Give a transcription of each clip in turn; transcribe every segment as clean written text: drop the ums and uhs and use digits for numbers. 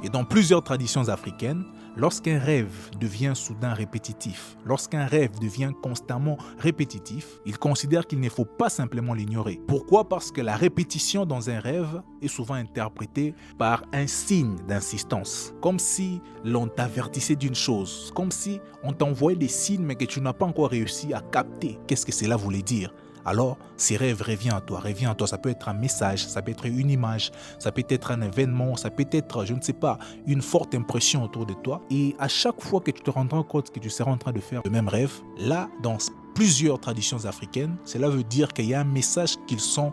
Et dans plusieurs traditions africaines, lorsqu'un rêve devient soudain répétitif, lorsqu'un rêve devient constamment répétitif, ils considèrent qu'il ne faut pas simplement l'ignorer. Pourquoi? Parce que la répétition dans un rêve est souvent interprétée par un signe d'insistance, comme si l'on t'avertissait d'une chose, comme si on t'envoyait des signes mais que tu n'as pas encore réussi à capter qu'est-ce que cela voulait dire. Alors, ces rêves reviennent à toi, ça peut être un message, ça peut être une image, ça peut être un événement, ça peut être, je ne sais pas, une forte impression autour de toi. Et à chaque fois que tu te rendras compte que tu seras en train de faire le même rêve, là, dans plusieurs traditions africaines, cela veut dire qu'il y a un message qu'ils sont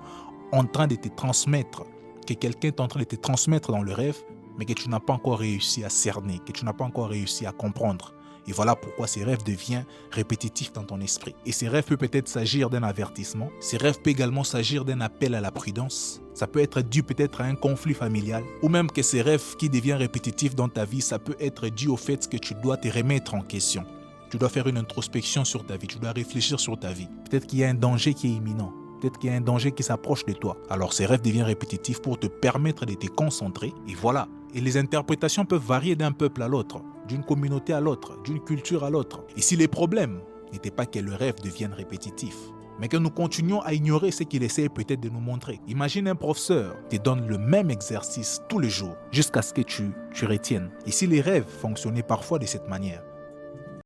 en train de te transmettre, que quelqu'un est en train de te transmettre dans le rêve, mais que tu n'as pas encore réussi à cerner, que tu n'as pas encore réussi à comprendre. Et voilà pourquoi ces rêves deviennent répétitifs dans ton esprit. Et ces rêves peuvent peut-être s'agir d'un avertissement. Ces rêves peuvent également s'agir d'un appel à la prudence. Ça peut être dû peut-être à un conflit familial. Ou même que ces rêves qui deviennent répétitifs dans ta vie, ça peut être dû au fait que tu dois te remettre en question. Tu dois faire une introspection sur ta vie. Tu dois réfléchir sur ta vie. Peut-être qu'il y a un danger qui est imminent. Peut-être qu'il y a un danger qui s'approche de toi. Alors ces rêves deviennent répétitifs pour te permettre de te concentrer. Et voilà. Et les interprétations peuvent varier d'un peuple à l'autre, d'une communauté à l'autre, d'une culture à l'autre. Et si les problèmes n'étaient pas que le rêve devienne répétitif, mais que nous continuons à ignorer ce qu'il essaie peut-être de nous montrer. Imagine un professeur te donne le même exercice tous les jours jusqu'à ce que tu retiennes. Et si les rêves fonctionnaient parfois de cette manière,